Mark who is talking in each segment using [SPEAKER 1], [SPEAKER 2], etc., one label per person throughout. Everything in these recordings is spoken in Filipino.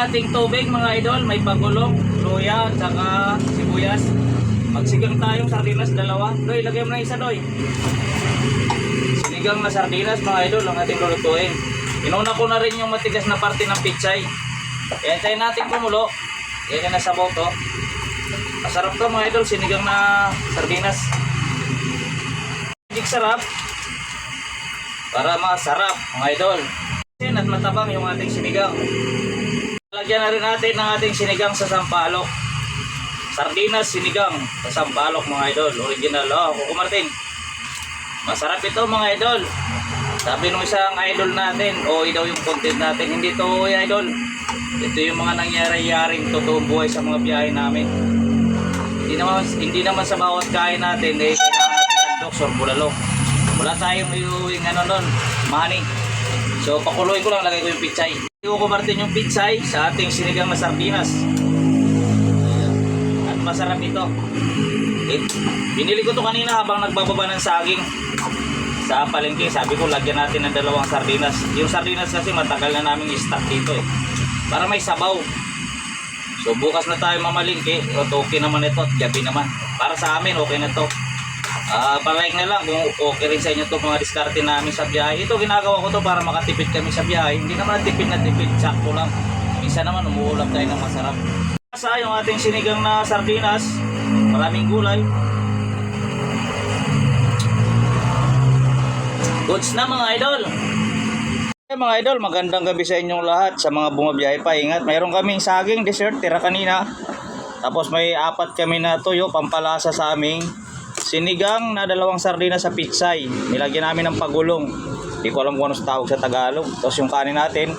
[SPEAKER 1] ating tubig mga idol. May pagulong, luya, at saka sibuyas. Magsigang tayong sardinas, dalawa. Doy, lagay mo na isa, Doy. Sinigang na sardinas mga idol ang ating lulutuin. Inuna ko na rin yung matigas na parte ng pichay. Hintayin natin kumulo. Yan na sabaw to. Masarap to mga idol, sinigang na sardinas. Hindi sarap. Para masarap mga idol. At matabang yung ating sinigang. Lagyan na rin natin ng ating sinigang sa sampalok. Sardinas sinigang sa sampalok mga idol. Original. Oh, Coco Martin. Masarap ito mga idol. Sabi nung isang idol natin, daw yung content natin. Hindi to idol. Ito yung mga nangyari-yaring totoong buhay sa mga biyahe namin. Hindi naman sa bawat kain natin kailangan natin andox or bulalo. Wala tayong iuwing nun, money. So pakuluin ko lang, lagay ko yung pichay. Coco Martin yung pichay sa ating sinigang na sardinas. At masarap ito. Binili ko to kanina habang nagbababa ng saging sa palengke. Sabi ko lagyan natin ng dalawang sardinas. Yung sardinas kasi matagal na namin i-stock dito para may sabaw. So bukas na tayo mamalingke. Okay naman ito at gabi naman. Para sa amin okay na to. Palike na lang kung okay rin sa inyo to mga diskarte namin sa biyahe. Ito ginagawa ko to para makatipid kami sa biyahe. Hindi naman tipid na tipid, sakto lang. Minsan naman umuulam tayo ng masarap. Sa yung ating sinigang na sardinas, maraming gulay. Goods na mga idol. Mga idol, magandang gabi sa inyong lahat. Sa mga bumabiyahe pa, ingat. Mayroon kaming saging dessert, tira kanina. Tapos may 4 kami na tuyo, pampalasa sa aming sinigang na dalawang sardinas sa pitsay. Nilagyan namin ng pagulong. Hindi ko alam kung anong tawag sa Tagalog. Tapos yung kanin natin.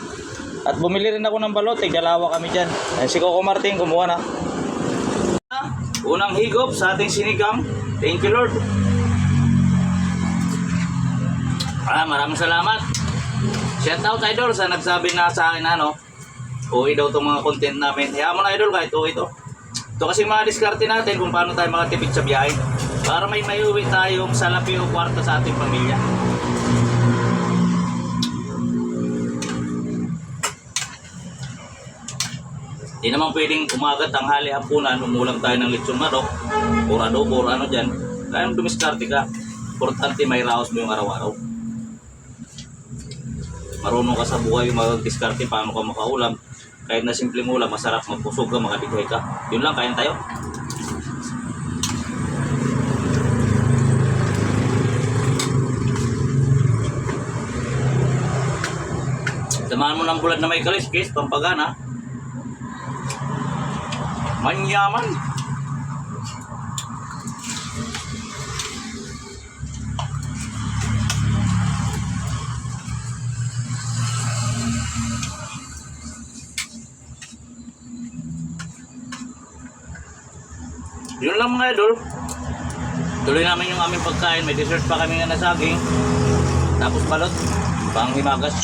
[SPEAKER 1] At bumili rin ako ng balot, dalawa kami dyan. Si Coco Martin, kumuha na. Unang higop sa ating sinigang. Thank you Lord. Maraming salamat. Shout out idol sa nagsabi na sa akin uwi daw itong mga content namin. Hayaan mo na idol kahit uwi ito. Ito kasi mga diskarte natin kung paano tayo makatipid sa biyahe. Para may uwi tayong salapi o kwarto sa ating pamilya. Di naman pwedeng umagat, tanghali, hapunan, umulang tayo ng lechon manok, or adobo, or ano dyan. Kaya dumiskarte ka. Importante may raos mo yung araw-araw. Marunong ka sa buhay mag-diskarte paano ka makaulam. Kahit na simple mo ulam, masarap, magpusog ka, makadigay ka. Yun lang, kain tayo. Samahan mo ng bulat na may kaliskis, pampagana. Manyaman. Yun lang mga idol. Tuloy namin yung aming pagkain. May dessert pa kami nga na saging. Tapos balot. Pang himagas.